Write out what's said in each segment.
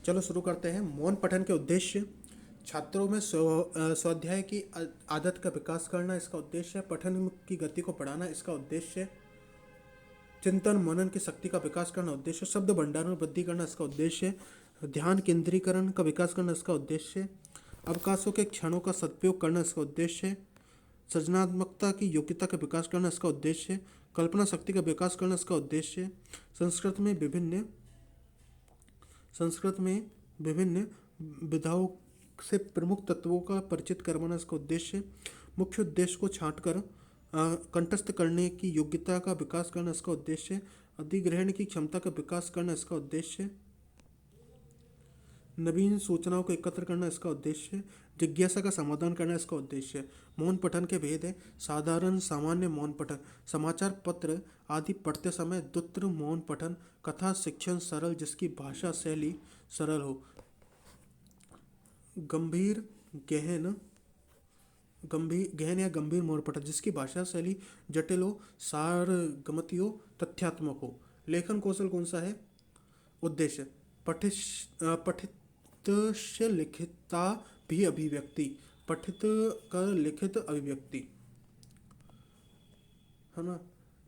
चलो शुरू करते हैं। मौन पठन के उद्देश्य। छात्रों में स्वाध्याय की आदत का विकास करना इसका उद्देश्य है। पठन की गति को बढ़ाना इसका उद्देश्य है। चिंतन मनन की शक्ति का विकास करना उद्देश्य है। शब्द भंडारण में वृद्धि करना इसका उद्देश्य है। ध्यान केंद्रीकरण का विकास करना इसका उद्देश्य है। अवकाशों के क्षणों का सदुपयोग करना इसका उद्देश्य है। सृजनात्मकता की योग्यता का विकास करना इसका उद्देश्य है। कल्पना शक्ति का विकास करना इसका उद्देश्य है। संस्कृत में विभिन्न विधाओं से प्रमुख तत्वों का परिचित करवाना इसका उद्देश्य है। मुख्य उद्देश्य को छांटकर कंठस्थ करने की योग्यता का विकास करना इसका उद्देश्य है। अधिग्रहण की क्षमता का विकास करना इसका उद्देश्य है। नवीन सूचनाओं को एकत्र करना इसका उद्देश्य है। जिज्ञासा का समाधान करना इसका उद्देश्य है। मौन पठन के भेद है। साधारण सामान्य मौन पठन, समाचार पत्र आदि पढ़ते समय द्रुत मौन पठन, कथा शिक्षण सरल जिसकी भाषा शैली सरल हो, गंभीर गहन या गंभीर मौन पठन जिसकी भाषा शैली जटिल हो, सारगमती हो, तथ्यात्मक हो। लेखन कौशल कौन सा है? उद्देश्य पठित लिखिता भी अभिव्यक्ति, पठित कर लिखित अभिव्यक्ति, है ना।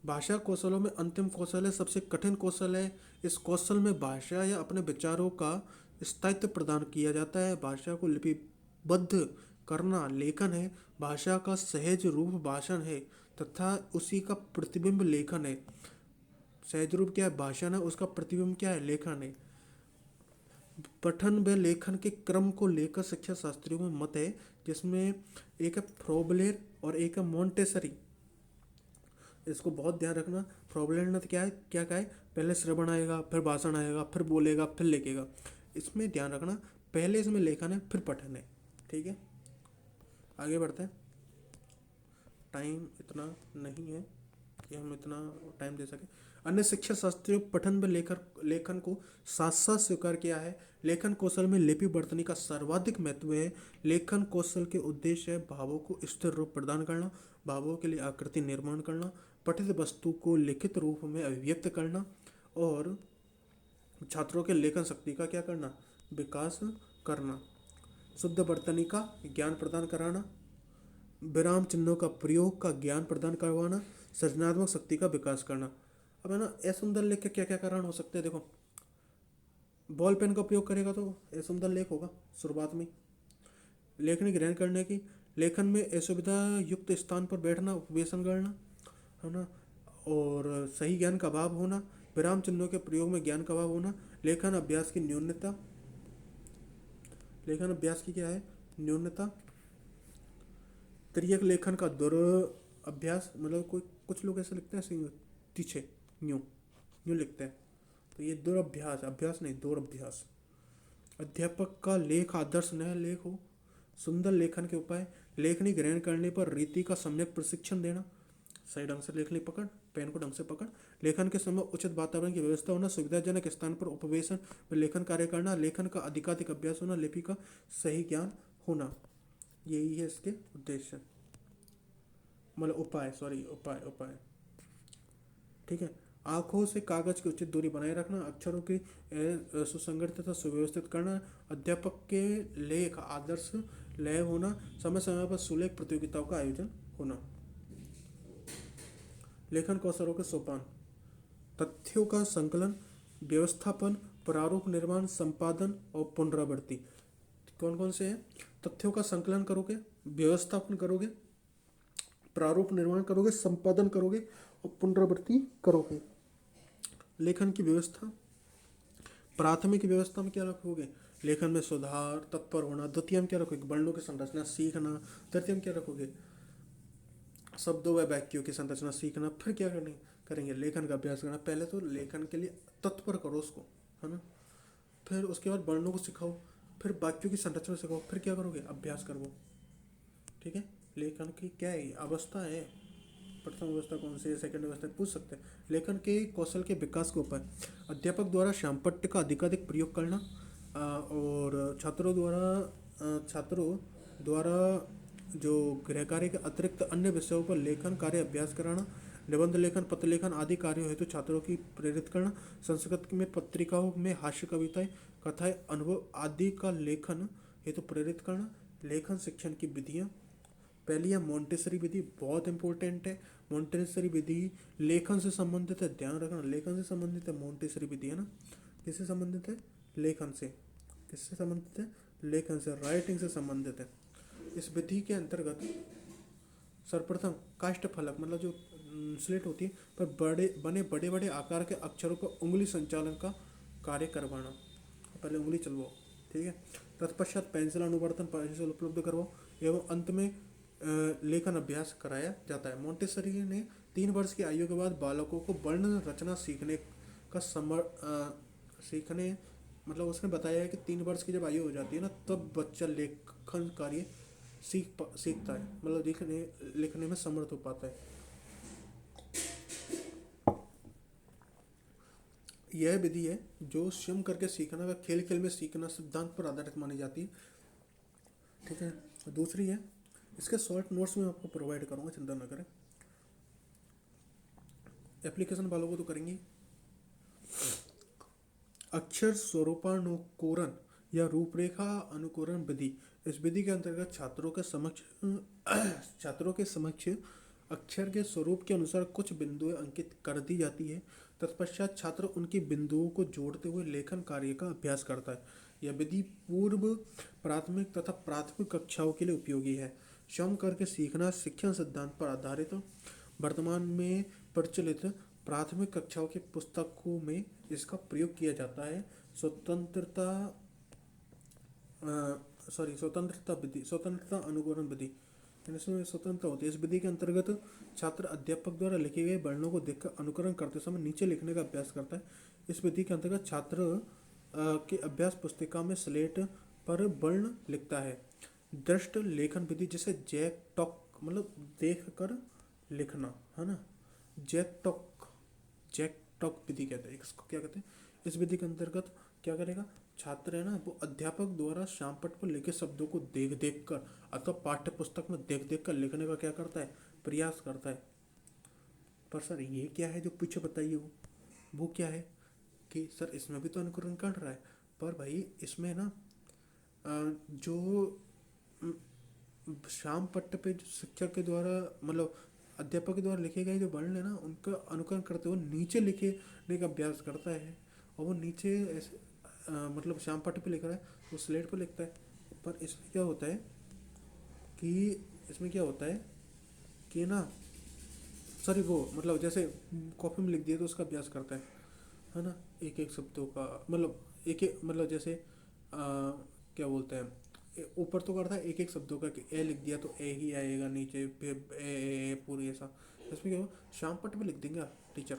भाषा कौशलों में अंतिम कौशल है, सबसे कठिन कौशल है। इस कौशल में भाषा या अपने विचारों का स्थायित्व प्रदान किया जाता है। भाषा को लिपिबद्ध करना लेखन है। भाषा का सहज रूप भाषण है तथा उसी का प्रतिबिंब लेखन है। सहज रूप क्या है? भाषण है, उसका प्रतिबिंब क्या है? लेखन है। पठन व लेखन के क्रम को लेकर शिक्षा शास्त्रियों में मत है, जिसमें एक है फ्रोबलेर और एक है मोंटेसरी। इसको बहुत ध्यान रखना। फ्रोबलेर ने क्या है, क्या कहा है? पहले श्रवण आएगा, फिर भाषण आएगा, फिर बोलेगा, फिर लिखेगा। इसमें ध्यान रखना, पहले इसमें लेखन है, फिर पठन है। ठीक है, आगे बढ़ते हैं। टाइम इतना नहीं है कि हम इतना टाइम दे सकें। अन्य शिक्षा शास्त्रियों पठन व लेखन को साथ साथ स्वीकार किया है। लेखन कौशल में लिपि वर्तनी का सर्वाधिक महत्व है। लेखन कौशल के उद्देश्य है भावों को स्थिर रूप प्रदान करना, भावों के लिए आकृति निर्माण करना, पठित वस्तु को लिखित रूप में अभिव्यक्त करना और छात्रों के लेखन शक्ति का क्या करना? विकास करना। शुद्ध वर्तनी का ज्ञान प्रदान कराना, विराम चिन्हों का प्रयोग का ज्ञान प्रदान करवाना, सृजनात्मक शक्ति का विकास करना। अब है ना, सुंदर लेख के क्या क्या कारण हो सकते हैं? देखो, बॉल पेन का उपयोग करेगा तो सुंदर लेख होगा शुरुआत में। लेखनी ग्रहण करने की, लेखन में असुविधा युक्त स्थान पर बैठना, उपवेशन करना, है ना, और सही ज्ञान का अभाव होना, विराम चिन्हों के प्रयोग में ज्ञान का अभाव होना, लेखन अभ्यास की न्यूनता। लेखन अभ्यास की क्या है? न्यूनता। त्रियक लेखन का दुरअभ्यास, मतलब कोई कुछ लोग ऐसे लिखते हैं पीछे यूं यूं लिखते हैं, तो ये दुरअभ्यास, अभ्यास नहीं, दुरअभ्यास। अध्यापक का लेख आदर्श नया लेख हो। सुंदर लेखन के उपाय, लेखनी ग्रहण करने पर रीति का सम्यक प्रशिक्षण देना, सही ढंग से लेखनी पकड़, पेन को ढंग से पकड़, लेखन के समय उचित वातावरण की व्यवस्था होना, सुविधाजनक स्थान पर उपवेशन में लेखन कार्य करना, लेखन का अधिकाधिक अभ्यास होना, लिपि का सही ज्ञान होना। यही है इसके उद्देश्य, मतलब उपाय, उपाय। ठीक है। आँखों से कागज की उचित दूरी बनाए रखना, अक्षरों की सुसंगत तथा सुव्यवस्थित करना, अध्यापक के लेख आदर्श लय होना, समय समय पर सुलेख प्रतियोगिताओं का आयोजन होना। लेखन कौशलों के सोपान: तथ्यों का संकलन, व्यवस्थापन, प्रारूप निर्माण, संपादन और पुनरावृत्ति। कौन कौन से हैं? तथ्यों का संकलन करोगे, व्यवस्थापन करोगे, प्रारूप निर्माण करोगे, संपादन करोगे और पुनरावृत्ति करोगे। लेखन की व्यवस्था: प्राथमिक व्यवस्था में क्या रखोगे? लेखन में सुधार, तत्पर होना। द्वितीय में क्या रखोगे? वर्णों की संरचना सीखना। तृतीय में क्या रखोगे? शब्दों व वाक्यों की संरचना सीखना। फिर क्या करेंगे? लेखन का अभ्यास करना। पहले तो लेखन के लिए तत्पर करो उसको, है ना। फिर उसके बाद वर्णों को सिखाओ, फिर वाक्यों की संरचना सिखाओ, फिर क्या करोगे? अभ्यास करो। ठीक है। लेखन की क्या है? अवस्था है। प्रथम अवस्था कौन सी है, सेकंड अवस्था पूछ सकते हैं। लेखन के कौशल के विकास के उपाय: अध्यापक द्वारा श्यामपट्ट का अधिकाधिक प्रयोग करना और छात्रों द्वारा जो गृह कार्य के अतिरिक्त अन्य विषयों पर लेखन कार्य अभ्यास कराना, निबंध लेखन, पत्र लेखन आदि कार्यों हेतु छात्रों की प्रेरित करना, संस्कृत में पत्रिकाओं में हास्य कविताएं, कथाएं, अनुभव आदि का लेखन हेतु प्रेरित करना। लेखन शिक्षण की विधियाँ, पहली है मोंटेसरी विधि, बहुत इंपॉर्टेंट है। मोंटेसरी विधि लेखन से संबंधित है, ध्यान रखना, लेखन से संबंधित है मोंटेसरी विधि, है ना। किससे संबंधित है? लेखन से। किससे संबंधित है? लेखन से, राइटिंग से संबंधित है। इस विधि के अंतर्गत सर्वप्रथम काष्ठ फलक मतलब जो स्लेट होती है पर बड़े बड़े आकार के अक्षरों पर उंगली संचालन का कार्य करवाना, पहले उंगली चलवाओ, ठीक है। तत्पश्चात पेंसिल अनुवर्तन पेंसिल उपलब्ध करवाओ एवं अंत में लेखन अभ्यास कराया जाता है। मोंटेसरी ने 3 वर्ष की आयु के बाद बालकों को वर्ण रचना सीखने का सीखने मतलब उसने बताया है कि 3 वर्ष की जब आयु हो जाती है ना तब बच्चा लेखन कार्य सीखता है, मतलब लिखने में समर्थ हो पाता है। यह विधि है जो स्वयं करके सीखना व खेल खेल में सीखना सिद्धांत पर आधारित मानी जाती है, ठीक है। दूसरी है, इसके शॉर्ट नोट्स में आपको प्रोवाइड करूँगा, चिंता न करें। एप्लीकेशन वालों को तो करेंगे। अक्षर स्वरूपानुकूरण या रूपरेखा अनुकूरण विधि, इस विधि के अंतर्गत छात्रों के समक्ष अक्षर के स्वरूप के अनुसार कुछ बिंदुएं अंकित कर दी जाती है। तत्पश्चात छात्र उनकी बिंदुओं को जोड़ते हुए लेखन कार्य का अभ्यास करता है। यह विधि पूर्व प्राथमिक तथा प्राथमिक कक्षाओं के लिए उपयोगी है। स्वयं करके सीखना शिक्षण सिद्धांत पर आधारित वर्तमान में प्रचलित प्राथमिक कक्षाओं की पुस्तकों में इसका प्रयोग किया जाता है। स्वतंत्रता अनुकरण विधि, इसमें स्वतंत्रता होती है। इस विधि के अंतर्गत छात्र अध्यापक द्वारा लिखे गए वर्णों को देखकर अनुकरण करते समय नीचे लिखने का अभ्यास करता है। इस विधि के अंतर्गत छात्र की अभ्यास पुस्तिका में स्लेट पर वर्ण लिखता है। दृष्ट लेखन विधि जिसे जैक टॉक मतलब देख कर लिखना, है ना, जैक टॉक विधि कहते हैं इसको। क्या कहते हैं? इस विधि के अंतर्गत क्या करेगा छात्र, है ना, वो अध्यापक द्वारा श्यामपट्ट पर लिखे शब्दों को देख देख कर अथवा पाठ्य पुस्तक में देख देख कर लिखने का क्या करता है? प्रयास करता है। पर सर ये क्या है जो पीछे बताइए, वो क्या है कि सर इसमें भी तो अनुकरण कर रहा है, पर भाई इसमें ना जो श्यामपट्ट पे जो शिक्षक के द्वारा मतलब अध्यापक के द्वारा लिखे गए जो वर्ण है ना उनका अनुकरण करते हुए नीचे लिखने का अभ्यास करता है। और वो नीचे ऐसे मतलब श्यामपट्ट पे लिख रहा है वो स्लेट पे लिखता है। पर इसमें क्या होता है कि ना सॉरी वो मतलब जैसे कॉपी में लिख दिया तो उसका अभ्यास करता है ना, एक एक शब्दों का मतलब एक एक मतलब जैसे क्या बोलते हैं ऊपर तो करता है एक एक शब्दों का कि ए लिख दिया तो ए ही आएगा, नीचे फिर ए पूरी ऐसा। इसमें क्या हो श्यामपट्ट पे लिख देंगे टीचर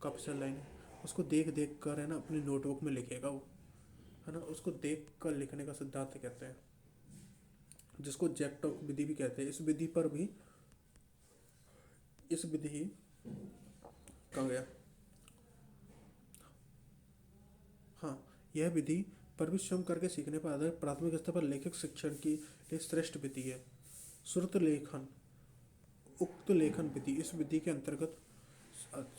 काफ़ी सारी लाइन, उसको देख देख कर, है ना, अपनी नोटबुक में लिखेगा वो, है ना, उसको देख कर लिखने का सिद्धांत कहते हैं जिसको जैक टॉक विधि भी कहते हैं। इस विधि कहाँ गया, हाँ, यह विधि परिश्रम करके सीखने पर आधारित प्राथमिक स्तर पर लेखक शिक्षण की एक श्रेष्ठ विधि है। श्रुत लेखन उक्त लेखन विधि, इस विधि के अंतर्गत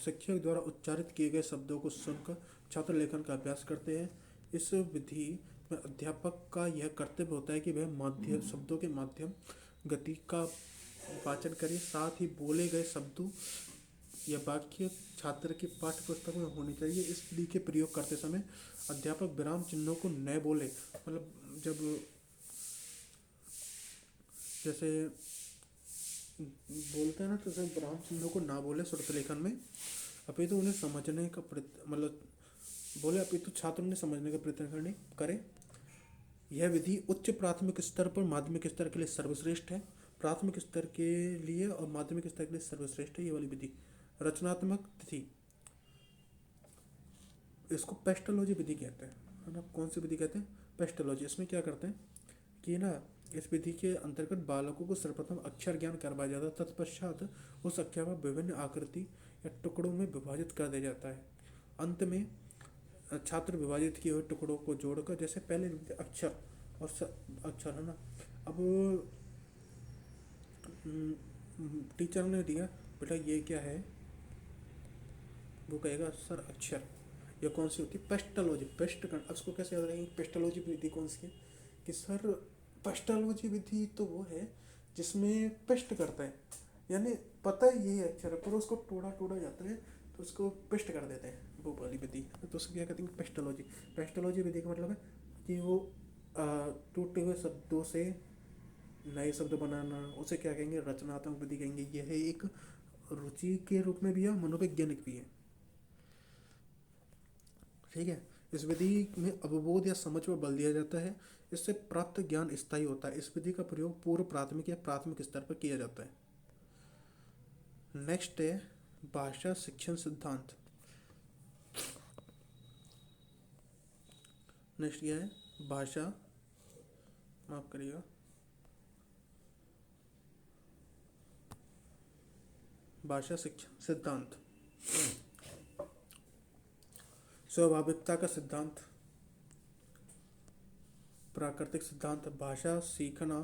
शिक्षक द्वारा उच्चारित किए गए शब्दों को सुनकर छात्र लेखन का अभ्यास करते हैं। इस विधि में अध्यापक का यह कर्तव्य होता है कि वह माध्यम शब्दों के माध्यम गति का वाचन करे, साथ ही बोले गए शब्दों या वाक्य छात्र की पाठ्य पुस्तक में होनी चाहिए। इस विधि के प्रयोग करते समय अध्यापक विराम चिन्हों को न बोले, मतलब जब जैसे बोलते हैं ना तो सब विराम चिन्हों को ना बोले श्रुत लेखन में, अभी तो उन्हें समझने का मतलब बोले अभी तो छात्र ने समझने का प्रयत्न करे। यह विधि उच्च प्राथमिक स्तर पर माध्यमिक स्तर के लिए सर्वश्रेष्ठ है, प्राथमिक स्तर के लिए और माध्यमिक स्तर के लिए सर्वश्रेष्ठ है ये वाली विधि। रचनात्मक तिथि, इसको पेस्टोलॉजी विधि कहते हैं, है ना। कौन सी विधि कहते हैं? पेस्टोलॉजी। इसमें क्या करते हैं कि ना इस विधि के अंतर्गत बालकों को सर्वप्रथम अक्षर ज्ञान करवाया जाता है, तत्पश्चात उस अक्षर को विभिन्न आकृति या टुकड़ों में विभाजित कर दिया जाता है। अंत में छात्र विभाजित किए हुए टुकड़ों को जोड़कर, जैसे पहले अक्षर और अक्षर, है ना, अब टीचर ने दिया बेटा ये क्या है वो कहेगा सर अक्षर। ये कौन सी होती है? पेस्टोलॉजी, पेस्ट करना। उसको कैसे याद रखेंगे? पेस्टोलॉजी विधि कौन सी है? कि सर पेस्टोलॉजी विधि तो वो है जिसमें पेस्ट करता है, यानी पता है यही अक्षर है पर उसको टोड़ा टोड़ा जाता है तो उसको पेस्ट कर देते हैं, वो वाली विधि। तो उसको क्या कहते हैं? पेस्टोलॉजी। पेस्टोलॉजी विधि का मतलब है कि वो टूटे हुए शब्दों से नए शब्द बनाना, उसे क्या कहेंगे? रचनात्मक विधि कहेंगे। यह एक रुचि के रूप में भी है, मनोवैज्ञानिक भी है। ठीक है। इस विधि में अवबोध या समझ पर बल दिया जाता है। इससे प्राप्त ज्ञान स्थायी होता है। इस विधि का प्रयोग पूर्व प्राथमिक या प्राथमिक स्तर पर किया जाता है। नेक्स्ट है भाषा शिक्षण सिद्धांत। नेक्स्ट क्या है? भाषा, माफ करिएगा, भाषा शिक्षण सिद्धांत। स्वाभाविकता का सिद्धांत, प्राकृतिक सिद्धांत। भाषा सीखना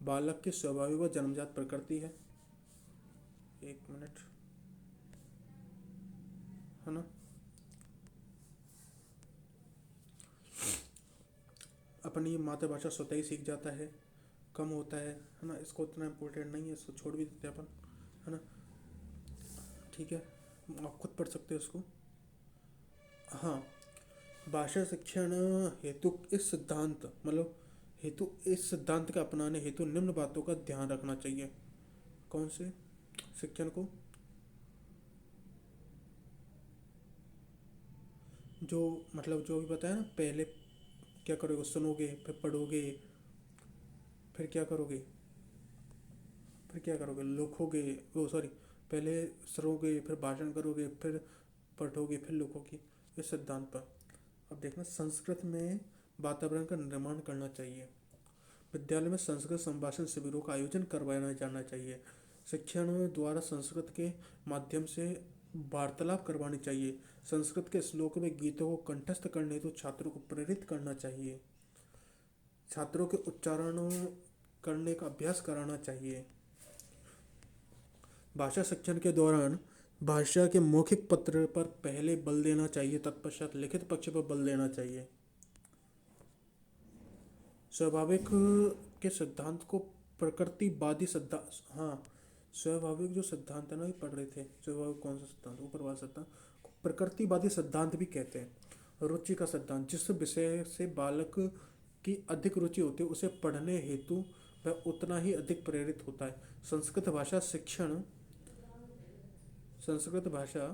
बालक की स्वाभाविक व जन्मजात प्रकृति है। एक मिनट, है ना। अपनी मातृभाषा स्वतः ही सीख जाता है, कम होता है ना। इसको उतना इम्पोर्टेंट नहीं है, इसको छोड़ भी देते हैं अपन, है ना। ठीक है, आप खुद पढ़ सकते हो इसको। हाँ, भाषा शिक्षण हेतु इस सिद्धांत मतलब हेतु इस सिद्धांत का अपनाने हेतु निम्न बातों का ध्यान रखना चाहिए। कौन से? शिक्षण को जो मतलब जो भी बताया ना, पहले क्या करोगे? सुनोगे, फिर पढ़ोगे, फिर क्या करोगे? फिर क्या करोगे? लिखोगे। वो सॉरी, पहले सुनोगे, फिर भाषण करोगे, फिर पढ़ोगे, फिर लिखोगे। इस सिद्धांत पर अब देखना, संस्कृत में वातावरण का निर्माण करना चाहिए। विद्यालय में संस्कृत संभाषण शिविरों का आयोजन करवाया जाना चाहिए। शिक्षण द्वारा संस्कृत के माध्यम से वार्तालाप करवानी चाहिए। संस्कृत के श्लोक में गीतों को कंठस्थ करने तो छात्रों को प्रेरित करना चाहिए। छात्रों के उच्चारणों करने का अभ्यास कराना चाहिए। भाषा शिक्षण के दौरान भाषा के मौखिक पत्र पर पहले बल देना चाहिए, तत्पश्चात लिखित पक्ष पर बल देना चाहिए। स्वाभाविक के सिद्धांत को प्रकृतिवादी सिद्धांत, हाँ, स्वाभाविक जो सिद्धांत है ना, ये पढ़ रहे थे। स्वाभाविक कौन सा सिद्धांत? ऊपर वाला सिद्धांत को प्रकृतिवादी सिद्धांत भी कहते हैं। रुचि का सिद्धांत, जिस विषय से बालक की अधिक रुचि होती है उसे पढ़ने हेतु वह उतना ही अधिक प्रेरित होता है। संस्कृत भाषा शिक्षण संस्कृत भाषा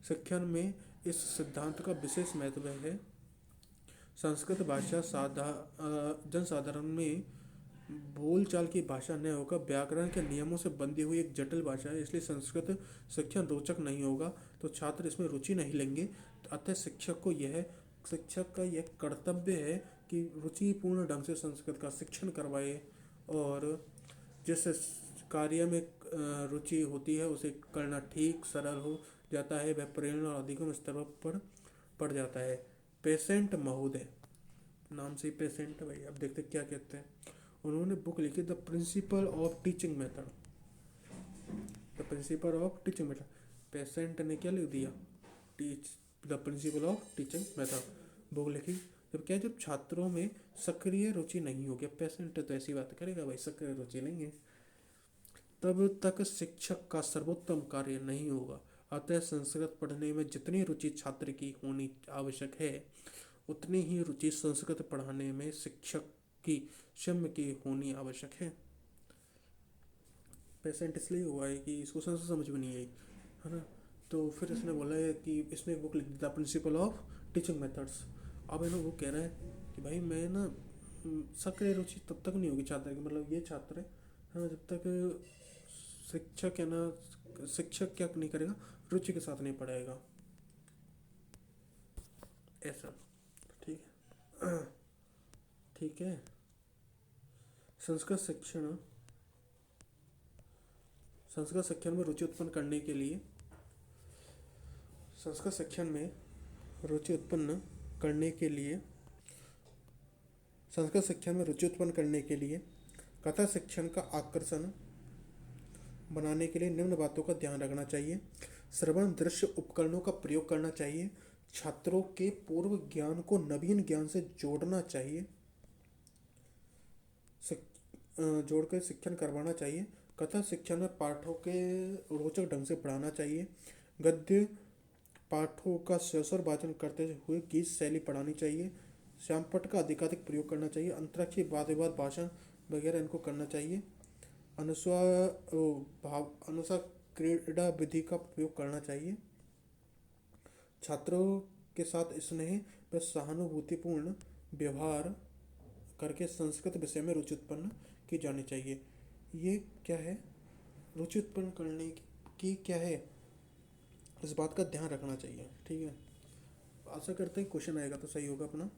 शिक्षण में इस सिद्धांत का विशेष महत्व है। संस्कृत भाषा जन साधारण में बोलचाल की भाषा न होकर व्याकरण के नियमों से बंधी हुई एक जटिल भाषा है, इसलिए संस्कृत शिक्षण रोचक नहीं होगा तो छात्र इसमें रुचि नहीं लेंगे। अतः शिक्षक का यह कर्तव्य है कि रुचिपूर्ण ढंग से संस्कृत का शिक्षण करवाए और जिस कार्य में रुचि होती है उसे करना ठीक सरल हो जाता है, वह प्रेरणा और अधिगम स्तर पर पड़ जाता है। पेशेंट महोदय, नाम से ही पेशेंट है भाई। अब देखते क्या कहते हैं। उन्होंने बुक लिखी the principle of teaching method. The principle of teaching method, patient ने क्या लिख दिया? Teach the principle of teaching method book लिखी। जब क्या, जब छात्रों में सक्रिय रुचि नहीं होगी, पेशेंट तो ऐसी बात करेगा भाई, सक्रिय रुचि नहीं है, तब तक शिक्षक का सर्वोत्तम कार्य नहीं होगा। अतः संस्कृत पढ़ने में जितनी रुचि छात्र की होनी आवश्यक है उतनी ही रुचि संस्कृत पढ़ाने में शिक्षक की स्वयं की होनी आवश्यक है। पेशेंट इसलिए हुआ है कि इसको संस्कृत समझ में नहीं आई, है ना। तो फिर इसने बोला है कि इसने बुक लिख दी प्रिंसिपल ऑफ टीचिंग मेथड्स। अब है ना, वो कह रहा है कि भाई मैं ना सक्रिय रुचि तब तक नहीं होगी छात्र की, मतलब ये छात्र है ना, जब तक शिक्षक है ना, शिक्षक क्या नहीं करेगा, रुचि के साथ नहीं पढ़ाएगा, ऐसा। ठीक है। ठीक है। संस्कृत शिक्षण संस्कृत शिक्षण में रुचि उत्पन्न करने के लिए संस्कृत शिक्षण में रुचि उत्पन्न करने के लिए संस्कृत शिक्षण में रुचि उत्पन्न करने के लिए कथा शिक्षण का आकर्षण बनाने के लिए निम्न बातों का ध्यान रखना चाहिए। श्रवण दृश्य उपकरणों का प्रयोग करना चाहिए। छात्रों के पूर्व ज्ञान को नवीन ज्ञान से जोड़ना चाहिए, जोड़कर शिक्षण करवाना चाहिए। कथा शिक्षण में पाठों के रोचक ढंग से पढ़ाना चाहिए। गद्य पाठों का स्वस्वर वाचन करते हुए गीत शैली पढ़ानी चाहिए। श्यामपट्ट का अधिकाधिक प्रयोग करना चाहिए। अंतराक्षरी वाद विवाद भाषण वगैरह इनको करना चाहिए। अनुसार क्रीड़ा विधि का प्रयोग करना चाहिए। छात्रों के साथ स्नेह व सहानुभूतिपूर्ण व्यवहार करके संस्कृत विषय में रुचि उत्पन्न की जानी चाहिए। ये क्या है, रुचि उत्पन्न करने की क्या है, इस बात का ध्यान रखना चाहिए। ठीक है, आशा करते हैं क्वेश्चन आएगा तो सही होगा अपना।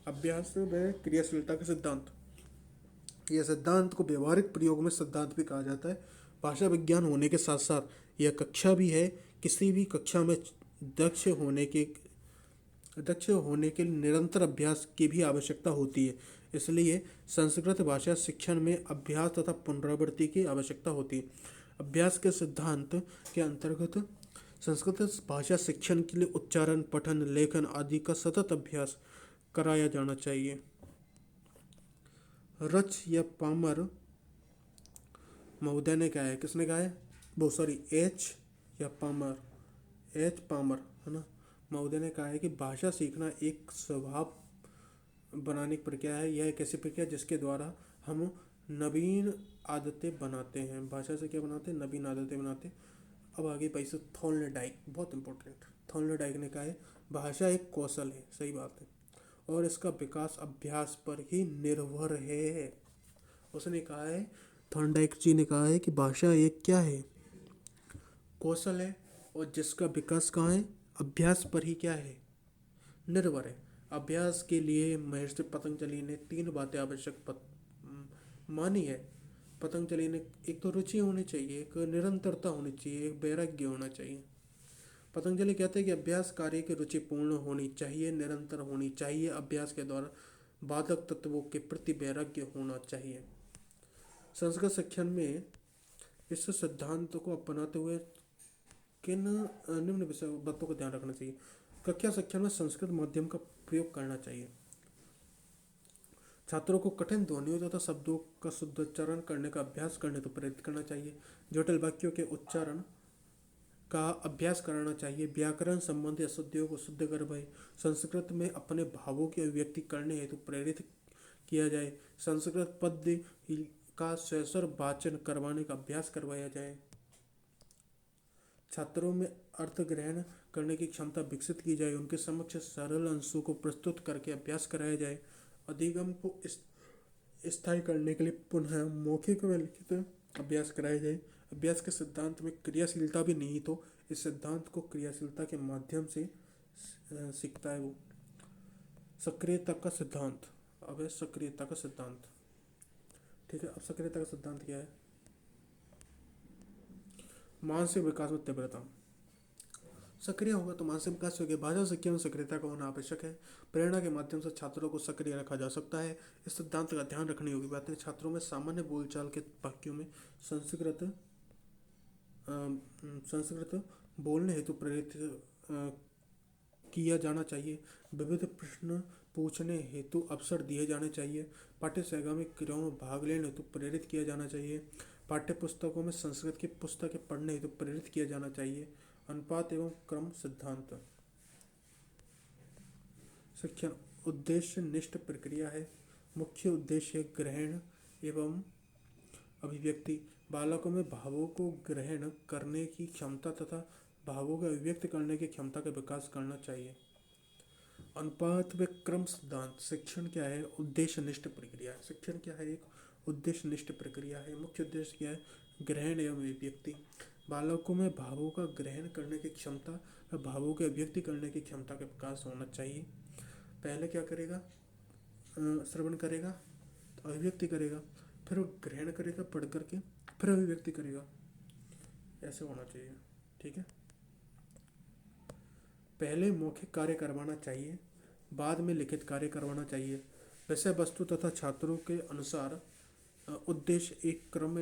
अभ्यास में क्रियाशीलता के सिद्धांत, यह सिद्धांत को व्यवहारिक प्रयोग में सिद्धांत भी कहा जाता है। भाषा विज्ञान होने के साथ साथ यह कक्षा भी है। किसी भी कक्षा में दक्ष होने के लिए निरंतर अभ्यास की भी आवश्यकता होती है। इसलिए संस्कृत भाषा शिक्षण में अभ्यास तथा पुनरावृत्ति की आवश्यकता होती है। अभ्यास के सिद्धांत के अंतर्गत संस्कृत भाषा शिक्षण के लिए उच्चारण, पठन, लेखन आदि का सतत अभ्यास कराया जाना चाहिए। रच या पामर महोदय ने कहा है, किसने कहा है, वो सॉरी एच या पामर, एच पामर है ना, महोदय ने कहा है कि भाषा सीखना एक स्वभाव बनाने की प्रक्रिया है। यह एक ऐसी प्रक्रिया जिसके द्वारा हम नवीन आदतें बनाते हैं। भाषा से क्या बनाते हैं, नवीन आदतें बनाते हैं। अब आगे पैसे थॉर्नडाइक, बहुत इंपॉर्टेंट, थॉर्नडाइक ने कहा है भाषा एक कौशल है, सही बात है, और इसका विकास अभ्यास पर ही निर्भर है। उसने कहा है, थॉर्नडाइक जी ने कहा है कि भाषा एक क्या है, कौशल है, और जिसका विकास कहाँ है, अभ्यास पर ही क्या है, निर्भर है। अभ्यास के लिए महर्षि पतंजलि ने 3 बातें आवश्यक मानी है। पतंजलि ने, एक तो रुचि होनी चाहिए, एक निरंतरता होनी चाहिए, एक वैराग्य होना चाहिए। पतंजलि कहते हैं कि अभ्यास कार्य की रुचिपूर्ण होनी चाहिए, निरंतर होनी चाहिए, अभ्यास के द्वारा बाधक तत्वों के प्रति वैराग्य होना चाहिए। संस्कृत शिक्षण में इस सिद्धांत को अपनाते हुए किन निम्न विषय बातों का ध्यान रखना चाहिए। कक्षा शिक्षण में संस्कृत माध्यम का प्रयोग करना चाहिए। छात्रों को कठिन ध्वनियों तथा शब्दों का शुद्ध उच्चारण करने का अभ्यास करने तो प्रेरित करना चाहिए। जटिल वाक्यों के उच्चारण का अभ्यास कराना चाहिए। व्याकरण संबंधी अशुद्धियों को शुद्ध करवाए। संस्कृत में अपने भावों की अभिव्यक्ति करने हेतु प्रेरित किया जाए। संस्कृत पद्य का स्वस्वर वाचन करवाने का अभ्यास करवाया जाए। छात्रों में अर्थ ग्रहण करने की क्षमता विकसित की जाए। उनके समक्ष सरल अंशों को प्रस्तुत करके अभ्यास कराया जाए। अधिगम को स्थायी करने के लिए पुनः मौखिक व लिखित अभ्यास कराया जाए। अभ्यास के सिद्धांत में क्रियाशीलता भी निहित हो। इस सिद्धांत को क्रियाशीलता के माध्यम से सीखता है वो। सक्रियता का सिद्धांत, अब है सक्रियता का सिद्धांत। ठीक है, अब सक्रियता का सिद्धांत क्या है, मानसिक विकास में तीव्रता। सक्रिय होगा तो मानसिक विकास होगा। भाषा शिक्षा में सक्रियता का होना आवश्यक है। प्रेरणा के माध्यम से छात्रों को सक्रिय रखा जा सकता है। इस सिद्धांत का ध्यान रखने योग्य बात है, छात्रों में सामान्य बोलचाल के वाक्यों में संस्कृत बोलने हेतु प्रेरित किया जाना चाहिए। विविध प्रश्न पूछने हेतु अवसर दिए जाने चाहिए। पाठ्य सहगामी क्रियाओं में भाग लेने हेतु प्रेरित किया जाना चाहिए। पाठ्य पुस्तकों में संस्कृत की पुस्तकें पढ़ने हेतु प्रेरित किया जाना चाहिए। अनुपात एवं क्रम सिद्धांत। शिक्षण उद्देश्य निष्ठ प्रक्रिया है। मुख्य उद्देश्य ग्रहण एवं अभिव्यक्ति। बालकों में भावों को ग्रहण करने की क्षमता तथा भावों को अभिव्यक्त करने की क्षमता का विकास करना चाहिए। अनुपात व क्रम सिद्धांत। शिक्षण क्या है, उद्देश्य निष्ठ प्रक्रिया। शिक्षण क्या है, एक उद्देश्य निष्ठ प्रक्रिया है। मुख्य उद्देश्य क्या है, ग्रहण एवं अभिव्यक्ति। बालकों में भावों का ग्रहण करने की क्षमता व भावों की अभिव्यक्ति करने की क्षमता का विकास होना चाहिए। पहले क्या करेगा, श्रवण करेगा, तो अभिव्यक्ति करेगा, फिर वो ग्रहण करेगा पढ़ करके, फिर अभिव्यक्ति करेगा, ऐसे होना चाहिए। ठीक है, पहले मौखिक कार्य करवाना चाहिए, बाद में लिखित कार्य करवाना चाहिए। विषय वस्तु तथा छात्रों के अनुसार उद्देश्य एक क्रम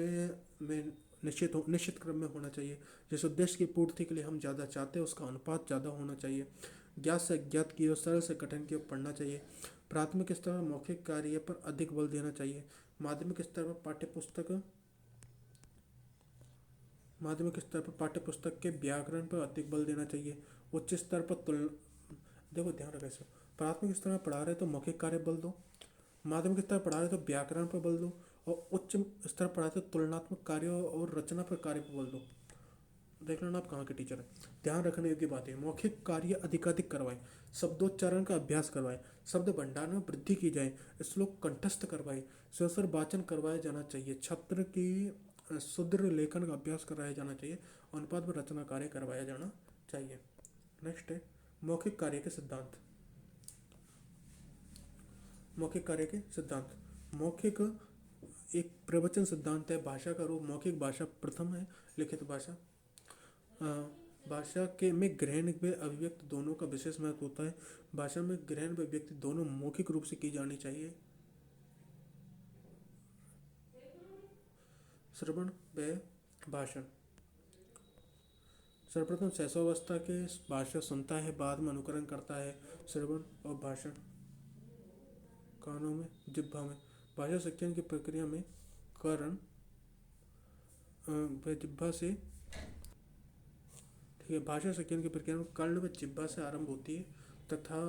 में निश्चित क्रम में होना चाहिए। जिस उद्देश्य की पूर्ति के लिए हम ज़्यादा चाहते हैं उसका अनुपात ज़्यादा होना चाहिए। ज्ञात से अज्ञात की ओर, सरल से कठिन की ओर पढ़ना चाहिए। प्राथमिक स्तर पर मौखिक कार्य पर अधिक बल देना चाहिए। माध्यमिक स्तर पर पाठ्य पुस्तक के व्याकरण पर अधिक बल देना चाहिए। उच्च स्तर पर तुलना, देखो ध्यान रखो इसे, प्राथमिक स्तर में पढ़ा रहे तो मौखिक कार्य बल दो, माध्यमिक स्तर पर पढ़ा रहे तो व्याकरण पर बल दो, और उच्च स्तर पर पढ़ा रहे तो तुलनात्मक कार्यों और रचना पर कार्य पर बल दो। देख लेना आप कहाँ के टीचर हैं। ध्यान रखने योग्य बात है, मौखिक कार्य अधिकाधिक करवाएं, शब्दोच्चारण का अभ्यास करवाएं, शब्द भंडार में वृद्धि की जाए, श्लोक कंठस्थ करवाएं, स्वसर वाचन करवाया जाना चाहिए, छात्र की शुद्ध लेखन का अभ्यास कराया जाना चाहिए, अनुपात में रचना कार्य करवाया जाना चाहिए। नेक्स्ट है मौखिक कार्य के सिद्धांत। मौखिक कार्य के सिद्धांत। मौखिक एक प्रवचन सिद्धांत है। भाषा का रूप मौखिक भाषा प्रथम है, लिखित भाषा। भाषा के में ग्रहण व अभिव्यक्ति दोनों का विशेष महत्व होता है। भाषा में ग्रहण व अभिव्यक्ति दोनों मौखिक रूप से की जानी चाहिए। श्रवण व भाषण। सर्वप्रथम शैशवावस्था के भाषा सुनता है, बाद में अनुकरण करता है। श्रवण और भाषण कानों में, जिह्वा में। भाषा शिक्षण की प्रक्रिया में कर्ण व जिह्वा से, ठीक है, भाषा शिक्षण की प्रक्रिया में कर्ण व जिह्वा से आरंभ होती है तथा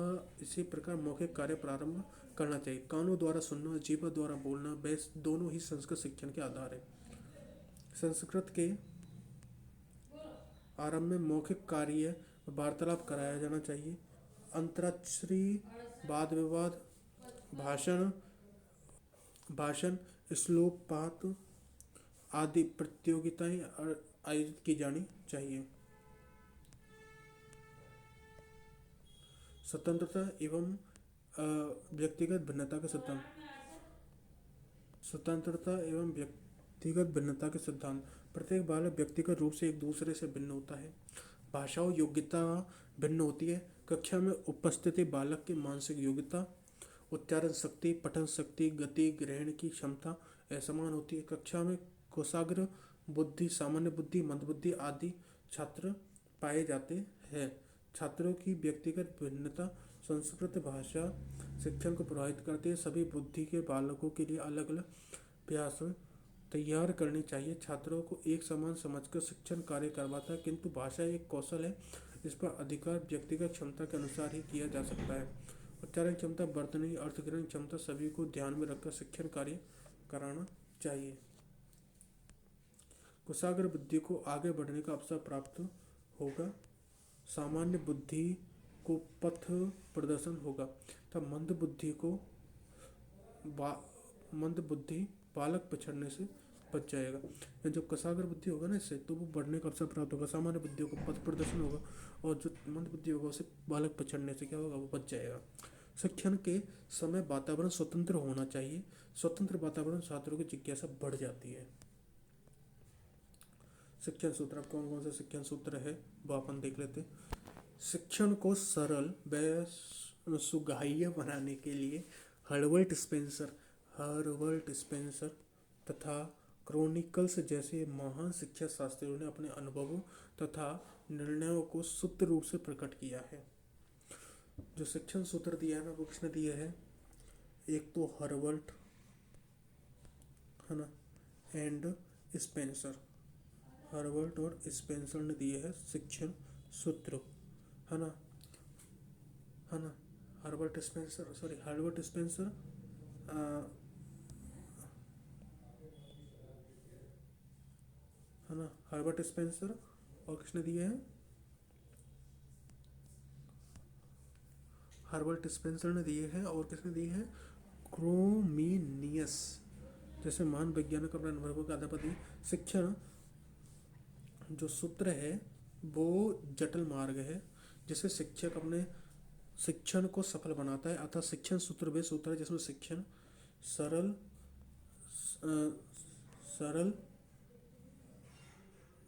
इसी प्रकार मौखिक कार्य प्रारंभ करना चाहिए। कानों द्वारा सुनना, जिह्वा द्वारा बोलना, वे दोनों ही संस्कृत शिक्षण के आधार है। संस्कृत के आरंभ में मौखिक कार्य वार्तालाप कराया जाना चाहिए। अंतराक्षरी, वाद विवाद, भाषण, श्लोक पाठ आदि प्रतियोगिताएं आयोजित की जानी चाहिए। स्वतंत्रता एवं व्यक्तिगत भिन्नता के सिद्धांत। स्वतंत्रता एवं व्यक्तिगत भिन्नता के सिद्धांत। प्रत्येक बालक व्यक्तिगत रूप से एक दूसरे से भिन्न होता है। भाषाओं योग्यता भिन्न होती है। कक्षा में उपस्थिति बालक की मानसिक योग्यता, उच्चारण शक्ति, पठन शक्ति, गति, ग्रहण की क्षमता असमान होती है। कक्षा में कोशाग्र बुद्धि, सामान्य बुद्धि, मंदबुद्धि आदि छात्र पाए जाते हैं। छात्रों की व्यक्तिगत भिन्नता संस्कृत भाषा शिक्षण को प्रभावित करती है। सभी बुद्धि के बालकों के लिए अलग अलग अभ्यास तैयार करनी चाहिए। छात्रों को एक समान समझकर शिक्षण कार्य करवाता है, किंतु भाषा एक कौशल है, इस पर अधिकार व्यक्तिगत क्षमता के अनुसार ही किया जा सकता है। उच्चारण क्षमता, वर्तनी, अर्थग्रहण क्षमता सभी को ध्यान में रखकर शिक्षण कार्य कराना चाहिए। कुशाग्र बुद्धि को आगे बढ़ने का अवसर प्राप्त होगा, सामान्य बुद्धि को पथ प्रदर्शन होगा, तब मंद बुद्धि बालक पिछड़ने से बच जाएगा। जो कुशाग्र बुद्धि होगा ना, इससे तो वो बढ़ने का अवसर प्राप्त होगा, सामान्य बुद्धि को पथ प्रदर्शन होगा, और जो मंद बुद्धि होगा उसे बालक पिछड़ने से क्या होगा, वो बच जाएगा। शिक्षण के समय वातावरण स्वतंत्र होना चाहिए। स्वतंत्र वातावरण छात्रों की जिज्ञासा बढ़ जाती है। शिक्षण सूत्र, अब कौन कौन से शिक्षण सूत्र है वो अपन देख लेते हैं। शिक्षण को सरल व सुगह्य बनाने के लिए हर्बर्ट स्पेंसर तथा क्रॉनिकल्स जैसे महान शिक्षा शास्त्रियों ने अपने अनुभवों तथा निर्णयों को सूत्र रूप से प्रकट किया है। जो शिक्षण सूत्र दिया है ना, वो किसने दिया है? एक तो हर्बर्ट है ना, एंड स्पेंसर। हर्बर्ट और स्पेंसर ने दिए है शिक्षण सूत्र, है ना। हर्बर्ट स्पेंसर है ना, हर्बर्ट स्पेंसर, और किसने दिए हैं? हर्बर्ट स्पेंसर ने दिए हैं, और किसने दिए हैं? क्रोमिनियस जैसे महान वैज्ञानिक अपने अनुभवों का आधार दिए। शिक्षण जो सूत्र है वो जटिल मार्ग है जिसे शिक्षक अपने शिक्षण को सफल बनाता है, अतः शिक्षण सूत्र वे सूत्र है जिसमें शिक्षण सरल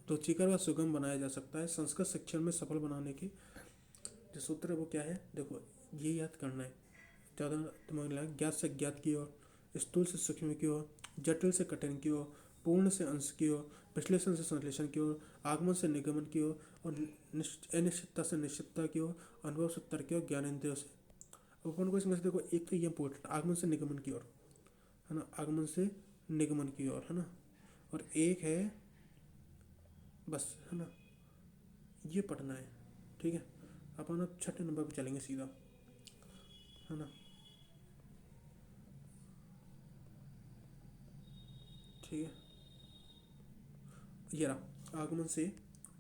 रुचिकर व सुगम बनाया जा सकता है। संस्कृत शिक्षण में सफल बनाने की जो सूत्र है वो क्या है? देखो, ये याद करना है, ज़्यादा दिमाग लगा। ज्ञात से ज्ञात की ओर, स्थूल से सूक्ष्म की ओर, जटिल से कठिन की ओर, पूर्ण से अंश की ओर, विश्लेषण से संश्लेषण की ओर, आगमन से निगमन की ओर और अनिश्चितता से निश्चितता की ओर, अनुभव से तर्क की ओर, ज्ञानेंद्रियों से। अब अपन को इसमें से देखो एक तो ये इंपॉर्टेंट, आगमन से निगमन की ओर, है ना, आगमन से निगमन की ओर, है ना, और एक है बस, है ना, ये पढ़ना है। ठीक है, अपन अब छठे नंबर पर चलेंगे सीधा, है ना। ठीक है, ये रहा आगमन से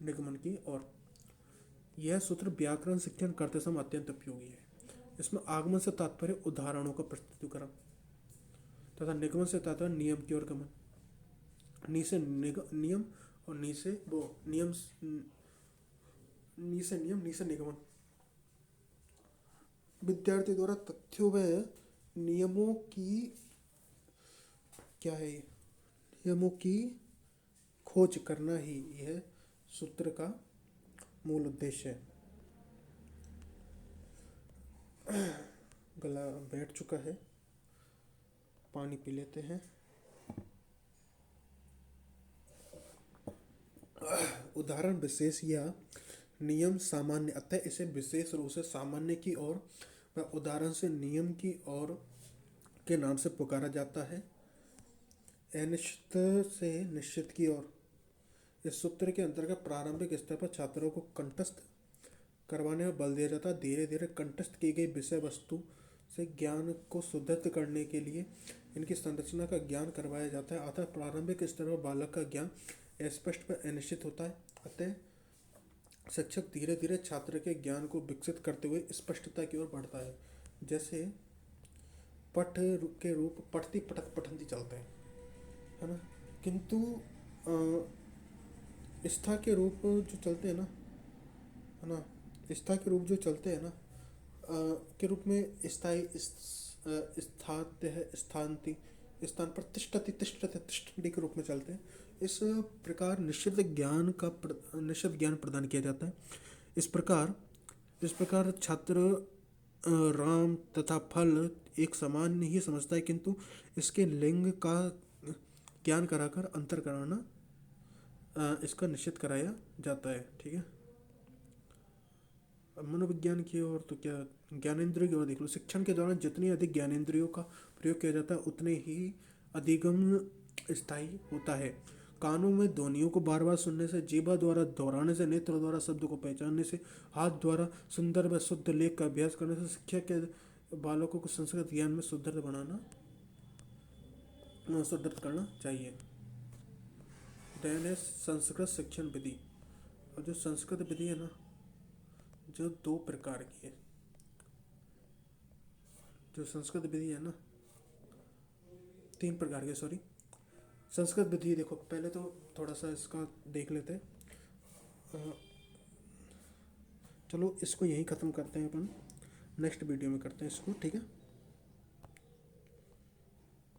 निगमन की ओर। यह सूत्र व्याकरण शिक्षण करते समय अत्यंत उपयोगी है। इसमें आगमन से तात्पर्य उदाहरणों का प्रस्तुतिकरण तथा निगमन से तात्पर्य नियम की ओर गमन। नियम और नी से वो नियम, नी से नियम, नी से निगमन। विद्यार्थी द्वारा तथ्यों व नियमों की क्या है ये, नियमों की खोज करना ही यह सूत्र का मूल उद्देश्य है। गला बैठ चुका है, पानी पी लेते हैं। उदाहरण विशेष या नियम सामान्य, अतः इसे विशेष रूप से सामान्य की ओर व उदाहरण से नियम की ओर के नाम से पुकारा जाता है। अनिश्चित से निश्चित की ओर। इस सूत्र के अंतर्गत प्रारंभिक स्तर पर छात्रों को कंठस्थ करवाने में बल दिया जाता है। धीरे धीरे कंठस्थ की गई विषय वस्तु से ज्ञान को सुदृढ़ करने के लिए इनकी संरचना का ज्ञान करवाया जाता है। अतः प्रारंभिक स्तर पर बालक का ज्ञान अस्पष्ट व अनिश्चित होता है। अतः शिक्षक धीरे धीरे छात्र के ज्ञान को विकसित करते हुए स्पष्टता की ओर बढ़ता है। जैसे पठ के रूप पठती पठत पठंती चलते हैं, है ना, किंतु स्था के रूप जो चलते हैं ना, है ना, स्था के रूप जो चलते हैं ना, के रूप में स्थाई स्थात्य है, स्थान्ति, स्थान पर तिष्ठति तिष्ठति तिष्ठन्ति के रूप में चलते हैं। इस प्रकार निश्चित ज्ञान प्रदान किया जाता है। इस प्रकार छात्र राम तथा फल एक समान ही समझता है, किंतु इसके लिंग का ज्ञान कराकर अंतर कराना इसका निश्चित कराया जाता है। ठीक है, अब मनोविज्ञान की ओर तो क्या, ज्ञानेंद्रियों की ओर देख लो। शिक्षण के दौरान जितनी अधिक ज्ञानेंद्रियों का प्रयोग किया जाता है उतने ही अधिगम स्थायी होता है। कानों में ध्वनियों को बार बार सुनने से, जीवा द्वारा दोहराने से, नेत्र द्वारा शब्द को पहचानने से, हाथ द्वारा सुंदर व शुद्ध लेख का अभ्यास करने से शिक्षक के बालकों को संस्कृत ज्ञान में सुदृढ़ करना चाहिए। देन है संस्कृत शिक्षण विधि। और जो संस्कृत विधि है ना, जो दो प्रकार की है, जो संस्कृत विधि है ना, तीन प्रकार की, सॉरी, संस्कृत विधि। देखो पहले तो थोड़ा सा इसका देख लेते हैं। चलो इसको यहीं ख़त्म करते हैं अपन, नेक्स्ट वीडियो में करते हैं इसको, ठीक है।